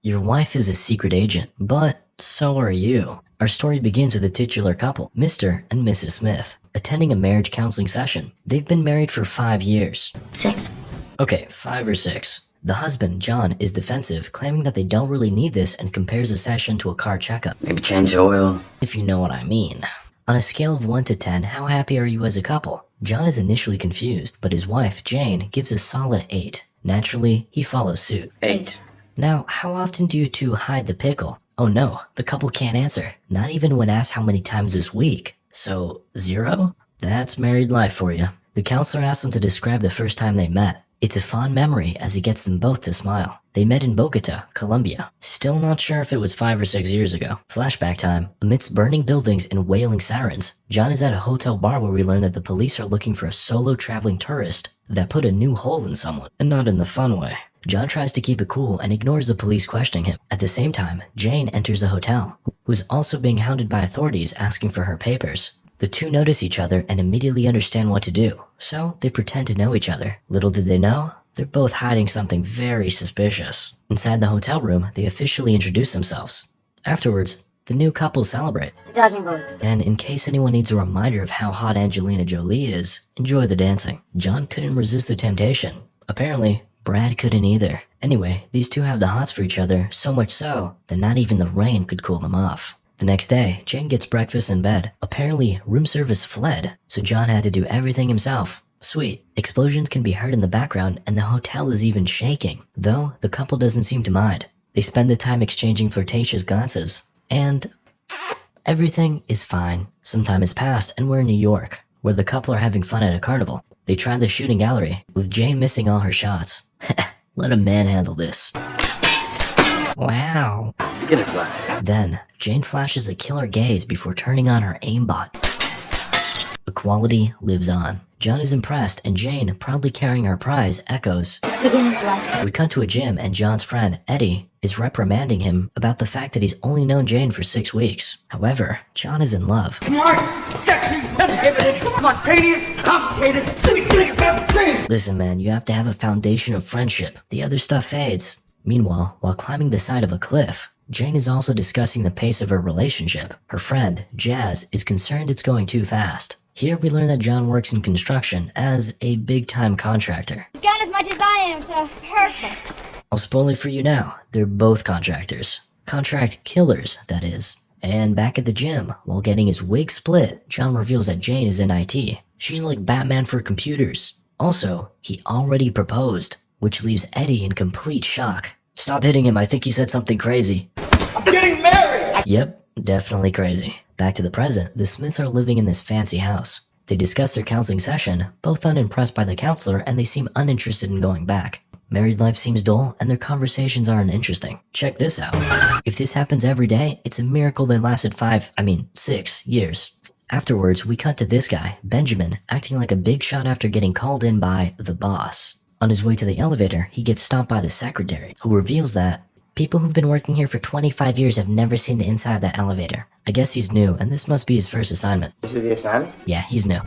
Your wife is a secret agent, but so are you. Our story begins with a titular couple, Mr. and Mrs. Smith, attending a marriage counseling session. They've been married for 5 years. 6. Okay, 5 or 6. The husband, John, is defensive, claiming that they don't really need this and compares the session to a car checkup. Maybe change the oil. If you know what I mean. On a scale of 1 to 10, how happy are you as a couple? John is initially confused, but his wife, Jane, gives a solid 8. Naturally, he follows suit. 8. Now, how often do you two hide the pickle? Oh no, the couple can't answer, not even when asked how many times this week. So, 0? That's married life for you. The counselor asks them to describe the first time they met. It's a fond memory as he gets them both to smile. They met in Bogota, Colombia. Still not sure if it was 5 or 6 years ago. Flashback time. Amidst burning buildings and wailing sirens, John is at a hotel bar where we learn that the police are looking for a solo traveling tourist that put a new hole in someone, and not in the fun way. John tries to keep it cool and ignores the police questioning him. At the same time, Jane enters the hotel, who's also being hounded by authorities asking for her papers. The two notice each other and immediately understand what to do, so they pretend to know each other. Little did they know, they're both hiding something very suspicious. Inside the hotel room, they officially introduce themselves. Afterwards, the new couple celebrate. Dodging bullets. And in case anyone needs a reminder of how hot Angelina Jolie is, enjoy the dancing. John couldn't resist the temptation. Apparently, Brad couldn't either. Anyway, these two have the hots for each other, so much so that not even the rain could cool them off. The next day, Jane gets breakfast in bed. Apparently, room service fled, so John had to do everything himself. Sweet. Explosions can be heard in the background and the hotel is even shaking. Though, the couple doesn't seem to mind. They spend the time exchanging flirtatious glances. And everything is fine. Some time has passed and we're in New York, where the couple are having fun at a carnival. They try the shooting gallery, with Jane missing all her shots. Let a man handle this. Wow. Beginner's luck. Then, Jane flashes a killer gaze before turning on her aimbot. Equality lives on. John is impressed and Jane, proudly carrying her prize, echoes. Beginner's luck. We cut to a gym and John's friend, Eddie, is reprimanding him about the fact that he's only known Jane for 6 weeks. However, John is in love. Smart, sexy, inhibited, spontaneous, complicated. Listen man, you have to have a foundation of friendship. The other stuff fades. Meanwhile, while climbing the side of a cliff, Jane is also discussing the pace of her relationship. Her friend, Jazz, is concerned it's going too fast. Here we learn that John works in construction as a big-time contractor. He's got as much as I am, so perfect. I'll spoil it for you now. They're both contractors. Contract killers, that is. And back at the gym, while getting his wig split, John reveals that Jane is in IT. She's like Batman for computers. Also, he already proposed, which leaves Eddie in complete shock. Stop hitting him, I think he said something crazy. I'm getting married! Yep, definitely crazy. Back to the present, the Smiths are living in this fancy house. They discuss their counseling session, both unimpressed by the counselor, and they seem uninterested in going back. Married life seems dull, and their conversations aren't interesting. Check this out. If this happens every day, it's a miracle they lasted 6 years. Afterwards, we cut to this guy, Benjamin, acting like a big shot after getting called in by the boss. On his way to the elevator, he gets stopped by the secretary, who reveals that people who've been working here for 25 years have never seen the inside of that elevator. I guess he's new, and this must be his first assignment. This is the assignment? Yeah, he's new.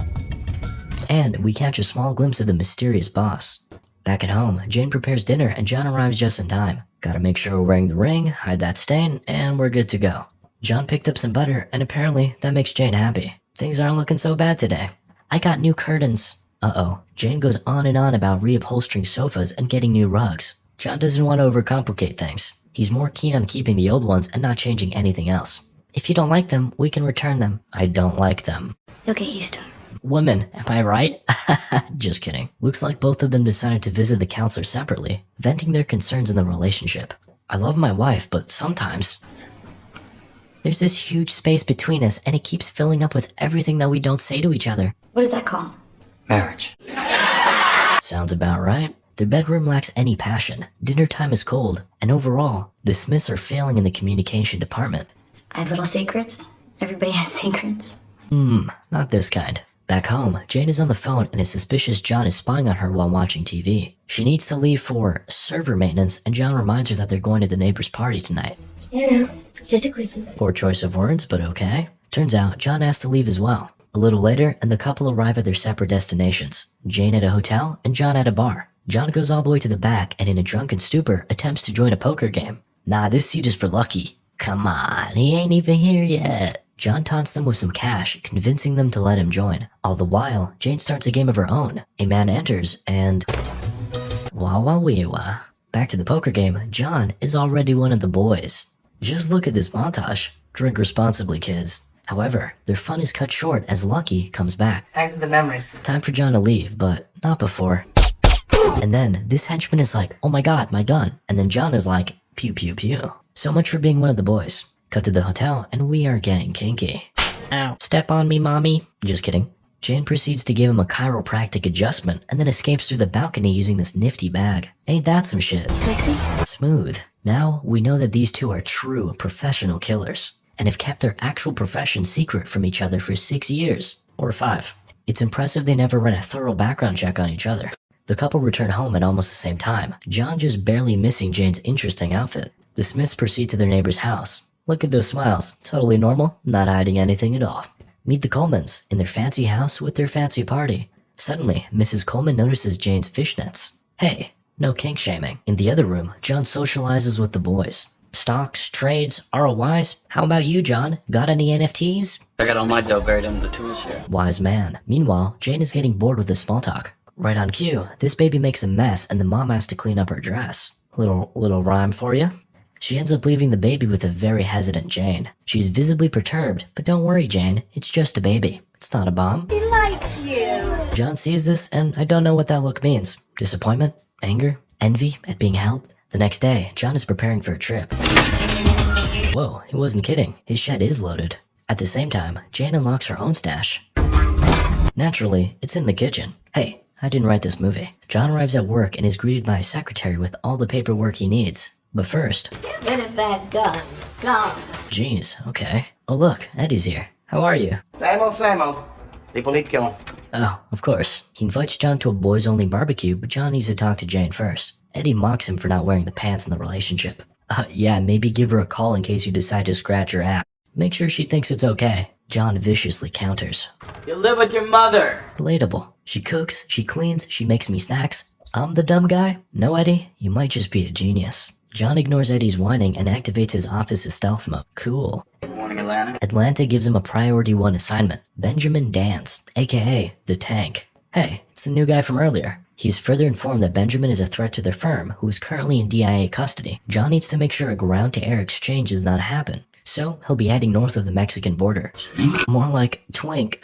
And we catch a small glimpse of the mysterious boss. Back at home, Jane prepares dinner and John arrives just in time. Gotta make sure we're wearing the ring, hide that stain, and we're good to go. John picked up some butter, and apparently that makes Jane happy. Things aren't looking so bad today. I got new curtains. Uh-oh. Jane goes on and on about reupholstering sofas and getting new rugs. John doesn't want to overcomplicate things. He's more keen on keeping the old ones and not changing anything else. If you don't like them, we can return them. I don't like them. You'll get used to him. Women, am I right? Just kidding. Looks like both of them decided to visit the counselor separately, venting their concerns in the relationship. I love my wife, but sometimes there's this huge space between us and it keeps filling up with everything that we don't say to each other. What is that called? Marriage. Sounds about right. Their bedroom lacks any passion, dinner time is cold, and overall, the Smiths are failing in the communication department. I have little secrets. Everybody has secrets. Not this kind. Back home, Jane is on the phone and is suspicious John is spying on her while watching TV. She needs to leave for server maintenance, and John reminds her that they're going to the neighbor's party tonight. Yeah, just a quick one. Poor choice of words, but okay. Turns out, John has to leave as well. A little later, and the couple arrive at their separate destinations. Jane at a hotel, and John at a bar. John goes all the way to the back and in a drunken stupor attempts to join a poker game. Nah, this seat is for Lucky. Come on, he ain't even here yet. John taunts them with some cash, convincing them to let him join. All the while, Jane starts a game of her own. A man enters, and... wah. Back to the poker game, John is already one of the boys. Just look at this montage. Drink responsibly, kids. However, their fun is cut short as Lucky comes back. Back to the memories. Time for John to leave, but not before. And then, this henchman is like, oh my god, my gun. And then John is like, pew pew pew. So much for being one of the boys. Cut to the hotel, and we are getting kinky. Ow, step on me, mommy. Just kidding. Jane proceeds to give him a chiropractic adjustment, and then escapes through the balcony using this nifty bag. Ain't that some shit? Lexi? Smooth. Now, we know that these two are true professional killers, and have kept their actual profession secret from each other for 6 years. Or 5. It's impressive they never ran a thorough background check on each other. The couple return home at almost the same time, John just barely missing Jane's interesting outfit. The Smiths proceed to their neighbor's house. Look at those smiles. Totally normal, not hiding anything at all. Meet the Colemans in their fancy house with their fancy party. Suddenly, Mrs. Coleman notices Jane's fishnets. Hey, no kink shaming. In the other room, John socializes with the boys. Stocks, trades, ROIs. How about you, John? Got any NFTs? I got all my dough buried under the tool shed. Wise man. Meanwhile, Jane is getting bored with the small talk. Right on cue, this baby makes a mess and the mom has to clean up her dress. Little rhyme for you? She ends up leaving the baby with a very hesitant Jane. She's visibly perturbed, but don't worry, Jane. It's just a baby. It's not a bomb. He likes you. John sees this, and I don't know what that look means. Disappointment? Anger? Envy at being helped? The next day, John is preparing for a trip. Whoa, he wasn't kidding. His shed is loaded. At the same time, Jane unlocks her own stash. Naturally, it's in the kitchen. Hey, I didn't write this movie. John arrives at work and is greeted by a secretary with all the paperwork he needs. But first... Get rid of that gun. Gone. Jeez, okay. Oh look, Eddie's here. How are you? Same old. People need killing. Oh, of course. He invites John to a boys-only barbecue, but John needs to talk to Jane first. Eddie mocks him for not wearing the pants in the relationship. Yeah, maybe give her a call in case you decide to scratch her ass. Make sure she thinks it's okay. John viciously counters. You live with your mother. Relatable. She cooks, she cleans, she makes me snacks. I'm the dumb guy? No, Eddie, you might just be a genius. John ignores Eddie's whining and activates his office's stealth mode. Cool. Good morning, Atlanta. Atlanta gives him a priority 1 assignment. Benjamin Dance, aka the Tank. Hey, it's the new guy from earlier. He's further informed that Benjamin is a threat to their firm, who is currently in DIA custody. John needs to make sure a ground-to-air exchange does not happen. So, he'll be heading north of the Mexican border. More like twink.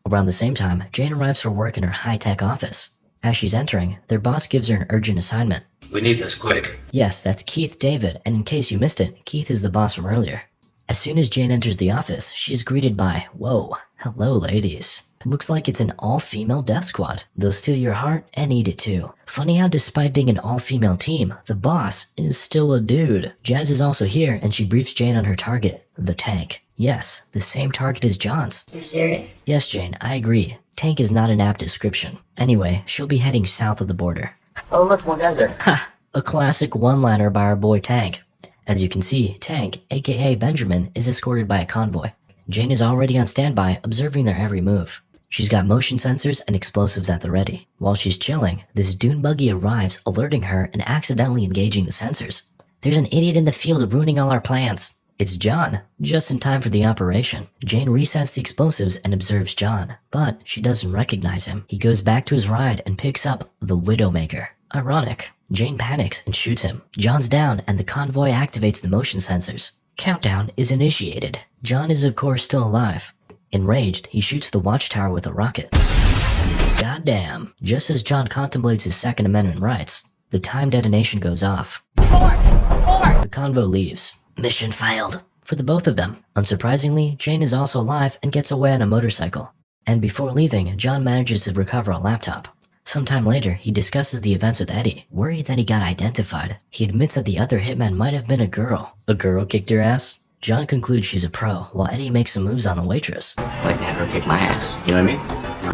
Around the same time, Jane arrives for work in her high-tech office. As she's entering, their boss gives her an urgent assignment. We need this quick. Yes, that's Keith David, and in case you missed it, Keith is the boss from earlier. As soon as Jane enters the office, she is greeted by, whoa, hello ladies. Looks like it's an all-female death squad. They'll steal your heart and eat it too. Funny how despite being an all-female team, the boss is still a dude. Jazz is also here and she briefs Jane on her target, the Tank. Yes, the same target as John's. You're serious? Yes, Jane, I agree. Tank is not an apt description. Anyway, she'll be heading south of the border. Oh, look, more desert. Ha! A classic one-liner by our boy Tank. As you can see, Tank, aka Benjamin, is escorted by a convoy. Jane is already on standby, observing their every move. She's got motion sensors and explosives at the ready. While she's chilling, this dune buggy arrives, alerting her and accidentally engaging the sensors. There's an idiot in the field ruining all our plans. It's John, just in time for the operation. Jane resets the explosives and observes John, but she doesn't recognize him. He goes back to his ride and picks up the Widowmaker. Ironic. Jane panics and shoots him. John's down and the convoy activates the motion sensors. Countdown is initiated. John is of course still alive. Enraged, he shoots the watchtower with a rocket. Goddamn. Just as John contemplates his Second Amendment rights, the time detonation goes off. The convoy leaves. Mission failed. For the both of them. Unsurprisingly, Jane is also alive and gets away on a motorcycle. And before leaving, John manages to recover a laptop. Sometime later, he discusses the events with Eddie, worried that he got identified. He admits that the other hitman might have been a girl. A girl kicked her ass? John concludes she's a pro, while Eddie makes some moves on the waitress. I'd like to have her kick my ass. You know what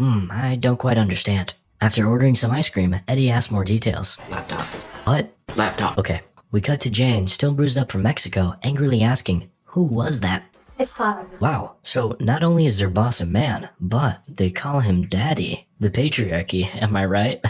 I mean? I don't quite understand. After ordering some ice cream, Eddie asks more details. Laptop. What? Laptop. Okay, we cut to Jane, still bruised up from Mexico, angrily asking, who was that? It's father. Wow, so not only is their boss a man, but they call him Daddy. The patriarchy, am I right?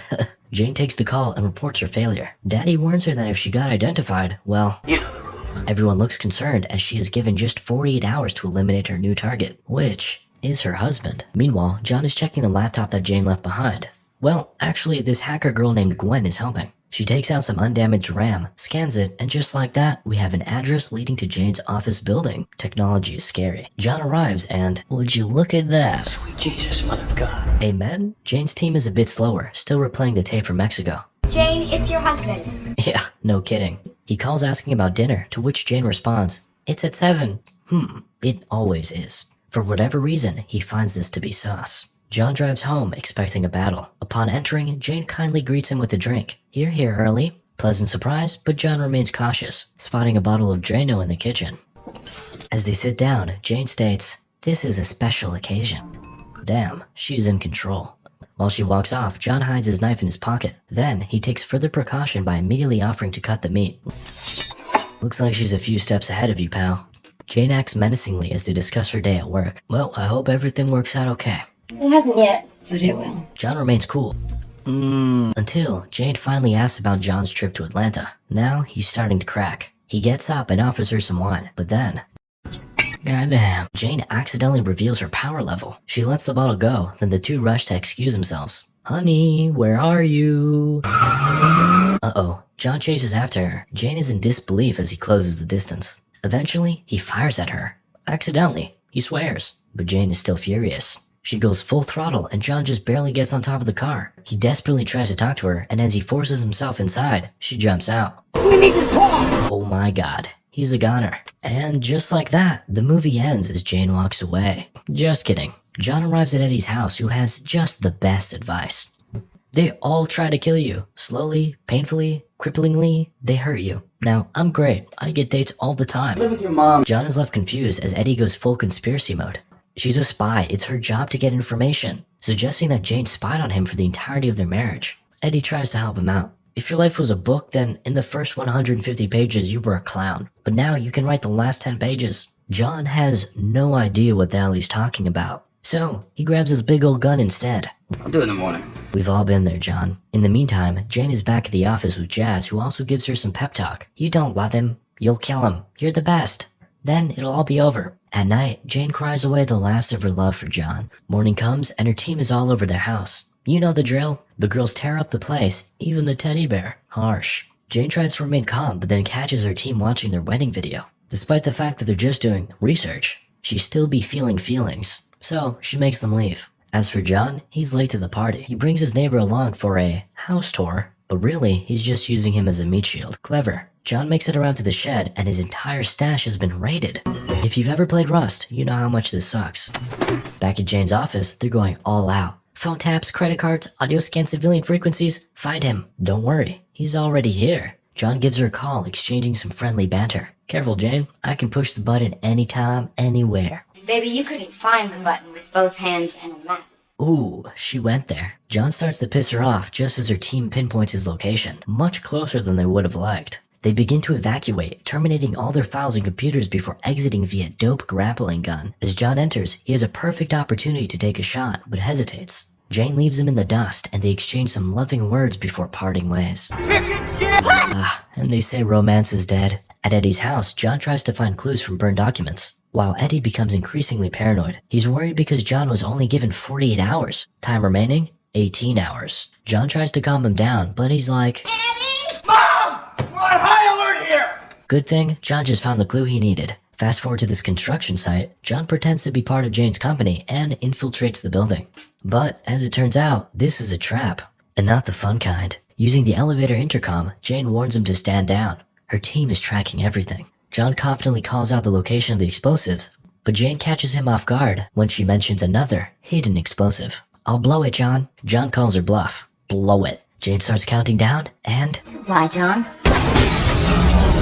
Jane takes the call and reports her failure. Daddy warns her that if she got identified, well... You know the rules. Everyone looks concerned as she is given just 48 hours to eliminate her new target, which is her husband. Meanwhile, John is checking the laptop that Jane left behind. Well, actually, this hacker girl named Gwen is helping. She takes out some undamaged RAM, scans it, and just like that, we have an address leading to Jane's office building. Technology is scary. John arrives and, would you look at that? Sweet Jesus, mother of God. Amen? Jane's team is a bit slower, still replaying the tape from Mexico. Jane, it's your husband. Yeah, no kidding. He calls asking about dinner, to which Jane responds, it's at 7. It always is. For whatever reason, he finds this to be sus. John drives home, expecting a battle. Upon entering, Jane kindly greets him with a drink. You're here early. Pleasant surprise, but John remains cautious, spotting a bottle of Drano in the kitchen. As they sit down, Jane states, this is a special occasion. Damn, she's in control. While she walks off, John hides his knife in his pocket. Then, he takes further precaution by immediately offering to cut the meat. Looks like she's a few steps ahead of you, pal. Jane acts menacingly as they discuss her day at work. Well, I hope everything works out okay. It hasn't yet, but it will. John remains cool. Until Jane finally asks about John's trip to Atlanta. Now, he's starting to crack. He gets up and offers her some wine, but then... Goddamn. Jane accidentally reveals her power level. She lets the bottle go, then the two rush to excuse themselves. Honey, where are you? Uh-oh. John chases after her. Jane is in disbelief as he closes the distance. Eventually, he fires at her. Accidentally, he swears. But Jane is still furious. She goes full throttle and John just barely gets on top of the car. He desperately tries to talk to her, and as he forces himself inside, she jumps out. We need to talk! Oh my god. He's a goner. And just like that, the movie ends as Jane walks away. Just kidding. John arrives at Eddie's house, who has just the best advice. They all try to kill you. Slowly, painfully, cripplingly, they hurt you. Now, I'm great. I get dates all the time. Live with your mom. John is left confused as Eddie goes full conspiracy mode. She's a spy. It's her job to get information, suggesting that Jane spied on him for the entirety of their marriage. Eddie tries to help him out. If your life was a book, then in the first 150 pages you were a clown. But now you can write the last 10 pages. John has no idea what the hell he's talking about. So, he grabs his big old gun instead. I'll do it in the morning. We've all been there, John. In the meantime, Jane is back at the office with Jazz, who also gives her some pep talk. You don't love him. You'll kill him. You're the best. Then it'll all be over. At night, Jane cries away the last of her love for John. Morning comes, and her team is all over their house. You know the drill. The girls tear up the place, even the teddy bear. Harsh. Jane tries to remain calm, but then catches her team watching their wedding video. Despite the fact that they're just doing research, she still be feeling feelings. So, she makes them leave. As for John, he's late to the party. He brings his neighbor along for a house tour, but really, he's just using him as a meat shield. Clever. John makes it around to the shed, and his entire stash has been raided. If you've ever played Rust, you know how much this sucks. Back at Jane's office, they're going all out. Phone taps, credit cards, audio scan civilian frequencies. Find him. Don't worry, he's already here. John gives her a call, exchanging some friendly banter. Careful, Jane. I can push the button anytime, anywhere. Baby, you couldn't find the button with both hands and a map. Ooh, she went there. John starts to piss her off just as her team pinpoints his location, much closer than they would have liked. They begin to evacuate, terminating all their files and computers before exiting via dope grappling gun. As John enters, he has a perfect opportunity to take a shot, but hesitates. Jane leaves him in the dust, and they exchange some loving words before parting ways. And they say romance is dead. At Eddie's house, John tries to find clues from burned documents. While Eddie becomes increasingly paranoid, he's worried because John was only given 48 hours. Time remaining, 18 hours. John tries to calm him down, but he's like, Mom! We're on high alert here! good thing, John just found the clue he needed. Fast forward to this construction site, John pretends to be part of Jane's company and infiltrates the building. But, as it turns out, this is a trap. And not the fun kind. Using the elevator intercom, Jane warns him to stand down. Her team is tracking everything. John confidently calls out the location of the explosives, but Jane catches him off guard when she mentions another hidden explosive. I'll blow it, John. John calls her bluff. Blow it. Jane starts counting down, and... Bye, John.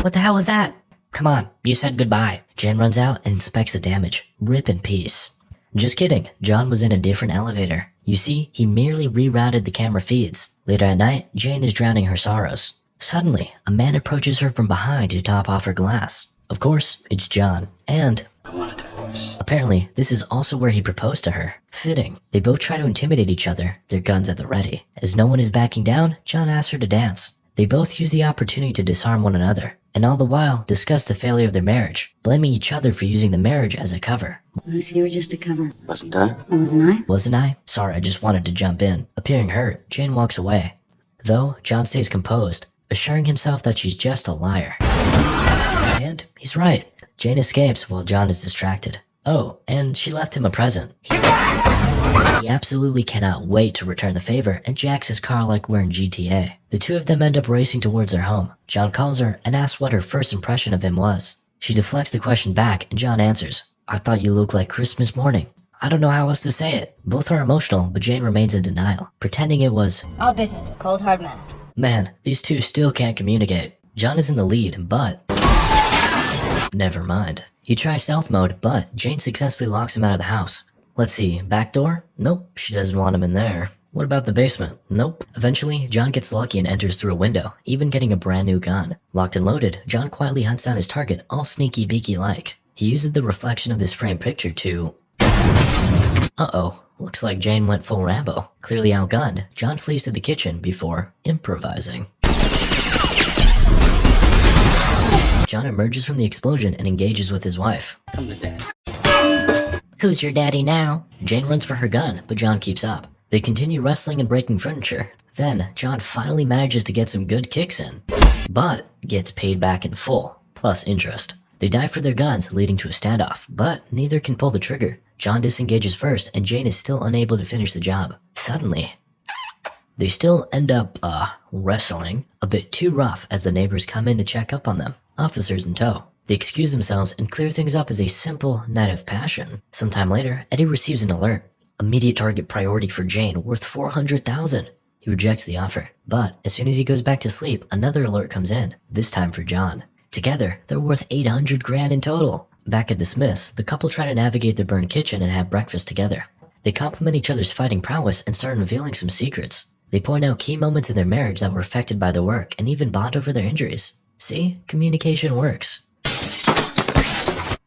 What the hell was that? Come on, you said goodbye. Jane runs out and inspects the damage. Rip in peace. Just kidding, John was in a different elevator. You see, he merely rerouted the camera feeds. Later at night, Jane is drowning her sorrows. Suddenly, a man approaches her from behind to top off her glass. Of course, it's John. And... I want a divorce. apparently, this is also where he proposed to her. Fitting. They both try to intimidate each other, their guns at the ready. As no one is backing down, John asks her to dance. They both use the opportunity to disarm one another, and all the while discuss the failure of their marriage, blaming each other for using the marriage as a cover. So you were just a cover. Wasn't I? Wasn't I? Wasn't I? Sorry, I just wanted to jump in. Appearing hurt, Jane walks away. Though, John stays composed, assuring himself that she's just a liar. And he's right. Jane escapes while John is distracted. Oh, and she left him a present. He absolutely cannot wait to return the favor and jacks his car like we're in GTA. The two of them end up racing towards their home. John calls her and asks what her first impression of him was. She deflects the question back and John answers, "I thought you looked like Christmas morning." I don't know how else to say it. Both are emotional, but Jane remains in denial, pretending it was, All business, cold hard math. man, these two still can't communicate. John is in the lead, but never mind. He tries stealth mode, but Jane successfully locks him out of the house. Let's see, back door? Nope, she doesn't want him in there. What about the basement? Nope. Eventually, John gets lucky and enters through a window, even getting a brand new gun. Locked and loaded, John quietly hunts down his target, all sneaky beaky like. He uses the reflection of this framed picture to... Uh-oh, looks like Jane went full Rambo. Clearly outgunned, John flees to the kitchen before improvising. John emerges from the explosion and engages with his wife. Come to dad. Who's your daddy now? Jane runs for her gun, but John keeps up. They continue wrestling and breaking furniture. Then, John finally manages to get some good kicks in, but gets paid back in full, plus interest. They dive for their guns, leading to a standoff, but neither can pull the trigger. John disengages first, and Jane is still unable to finish the job. Suddenly, they still end up, wrestling a bit too rough as the neighbors come in to check up on them, officers in tow. They excuse themselves and clear things up as a simple night of passion. Sometime later, Eddie receives an alert. Immediate target priority for Jane, worth $400,000. He rejects the offer, but as soon as he goes back to sleep, another alert comes in, this time for John. Together, they're worth $800,000 in total. Back at the Smiths, the couple try to navigate their burned kitchen and have breakfast together. They compliment each other's fighting prowess and start revealing some secrets. They point out key moments in their marriage that were affected by the work and even bond over their injuries. See? Communication works.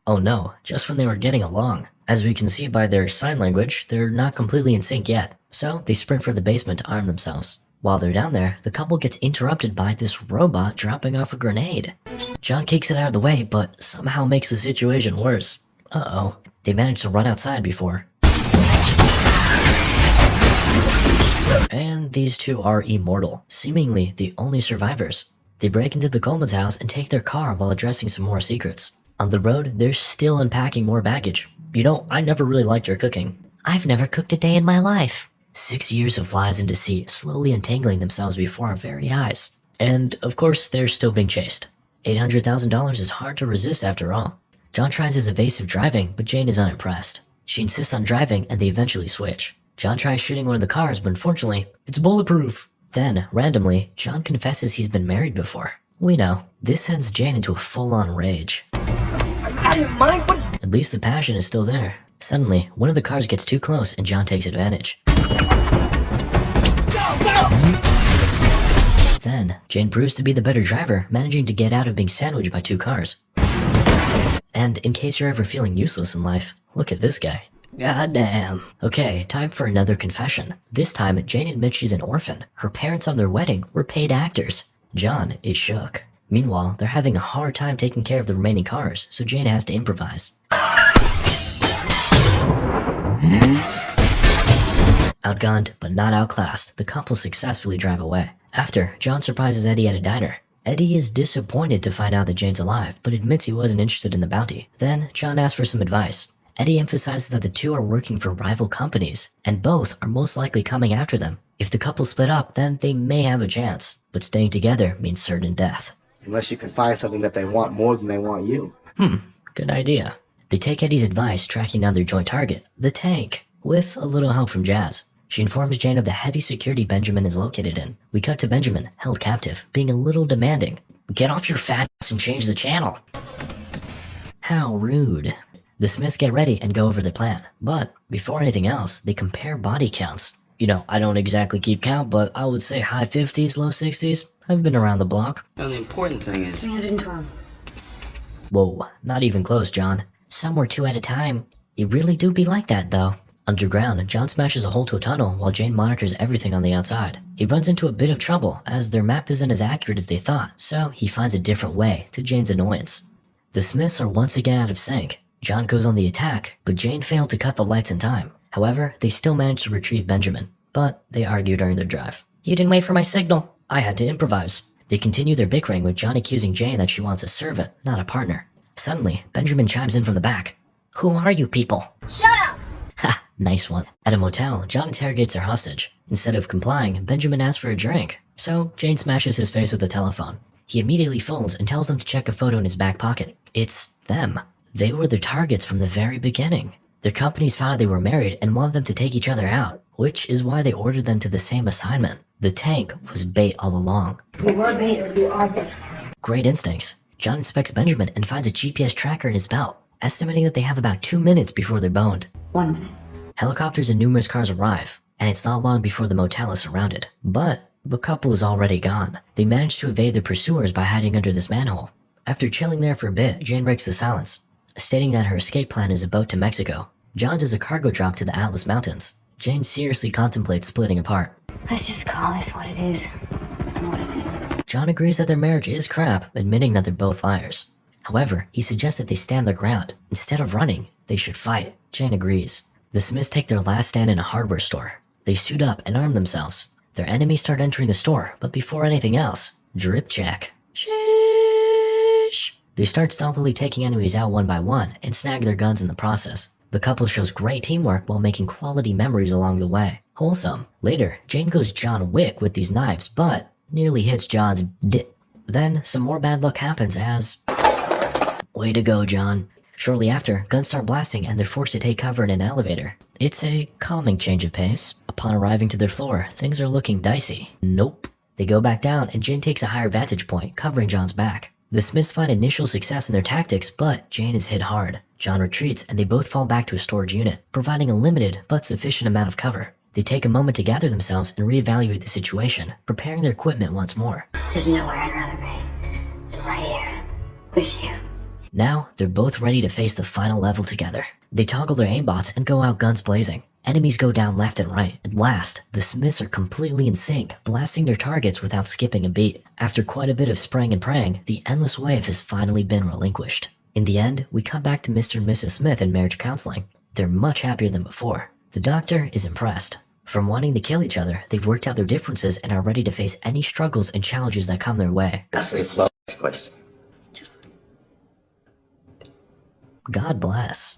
Oh no, just when they were getting along. As we can see by their sign language, they're not completely in sync yet, so they sprint for the basement to arm themselves. While they're down there, the couple gets interrupted by this robot dropping off a grenade. John kicks it out of the way, but somehow makes the situation worse. Uh-oh. They manage to run outside before. And these two are immortal, seemingly the only survivors. They break into the Coleman's house and take their car while addressing some more secrets. On the road, they're still unpacking more baggage. You know, I never really liked your cooking. I've never cooked a day in my life. 6 years of lies and deceit slowly untangling themselves before our very eyes. And, of course, they're still being chased. $800,000 is hard to resist after all. John tries his evasive driving, but Jane is unimpressed. She insists on driving and they eventually switch. John tries shooting one of the cars, but unfortunately, it's bulletproof. Then, randomly, John confesses he's been married before. We know. This sends Jane into a full-on rage. At least the passion is still there. Suddenly, one of the cars gets too close and John takes advantage. Then, Jane proves to be the better driver, managing to get out of being sandwiched by two cars. And in case you're ever feeling useless in life, look at this guy. Goddamn. Okay, time for another confession. This time, Jane admits she's an orphan. Her parents on their wedding were paid actors. John is shook. Meanwhile, they're having a hard time taking care of the remaining cars, so Jane has to improvise. Outgunned, but not outclassed, the couple successfully drive away. After, John surprises Eddie at a diner. Eddie is disappointed to find out that Jane's alive, but admits he wasn't interested in the bounty. Then, John asks for some advice. Eddie emphasizes that the two are working for rival companies, and both are most likely coming after them. If the couple split up, then they may have a chance, but staying together means certain death. Unless you can find something that they want more than they want you. Good idea. They take Eddie's advice, tracking down their joint target, the tank, with a little help from Jazz. She informs Jane of the heavy security Benjamin is located in. We cut to Benjamin, held captive, being a little demanding. Get off your fat ass and change the channel. How rude. The Smiths get ready and go over their plan. But, before anything else, they compare body counts. You know, I don't exactly keep count, but I would say high 50s, low 60s. I've been around the block. Now, the important thing is... 312. Whoa, not even close, John. Some were two at a time. You really do be like that, though. Underground, John smashes a hole to a tunnel while Jane monitors everything on the outside. He runs into a bit of trouble as their map isn't as accurate as they thought, so he finds a different way, to Jane's annoyance. The Smiths are once again out of sync. John goes on the attack, but Jane failed to cut the lights in time. However, they still manage to retrieve Benjamin, but they argue during their drive. "You didn't wait for my signal. I had to improvise." They continue their bickering with John accusing Jane that she wants a servant, not a partner. Suddenly, Benjamin chimes in from the back. "Who are you people?" Shut up! Ha, nice one. At a motel, John interrogates their hostage. Instead of complying, Benjamin asks for a drink, so Jane smashes his face with the telephone. He immediately folds and tells them to check a photo in his back pocket. It's them. They were their targets from the very beginning. Their companies found out they were married and wanted them to take each other out, which is why they ordered them to the same assignment. The tank was bait all along. We were bait or you are bait. Great instincts. John inspects Benjamin and finds a GPS tracker in his belt, estimating that they have about 2 minutes before they're boned. 1 minute. Helicopters and numerous cars arrive, and it's not long before the motel is surrounded. But the couple is already gone. They manage to evade their pursuers by hiding under this manhole. After chilling there for a bit, Jane breaks the silence, stating that her escape plan is a boat to Mexico. John's is a cargo drop to the Atlas Mountains. Jane seriously contemplates splitting apart. Let's just call this what it is and what it isn't. John agrees that their marriage is crap, admitting that they're both liars. However, he suggests that they stand their ground. Instead of running, they should fight. Jane agrees. The Smiths take their last stand in a hardware store. They suit up and arm themselves. Their enemies start entering the store, but before anything else, drip check. Sheesh. They start stealthily taking enemies out one by one and snag their guns in the process. The couple shows great teamwork while making quality memories along the way. Wholesome. Later, Jane goes John Wick with these knives, but nearly hits John's Then, some more bad luck happens as... Way to go, John. Shortly after, guns start blasting and they're forced to take cover in an elevator. It's a calming change of pace. Upon arriving to their floor, things are looking dicey. Nope. They go back down and Jane takes a higher vantage point, covering John's back. The Smiths find initial success in their tactics, but Jane is hit hard. John retreats and they both fall back to a storage unit, providing a limited but sufficient amount of cover. They take a moment to gather themselves and reevaluate the situation, preparing their equipment once more. There's nowhere I'd rather be than right here with you. Now, they're both ready to face the final level together. They toggle their aimbots and go out guns blazing. Enemies go down left and right. At last, the Smiths are completely in sync, blasting their targets without skipping a beat. After quite a bit of spraying and praying, the endless wave has finally been relinquished. In the end, we come back to Mr. and Mrs. Smith in marriage counseling. They're much happier than before. The doctor is impressed. From wanting to kill each other, they've worked out their differences and are ready to face any struggles and challenges that come their way. Ask me the question. God bless.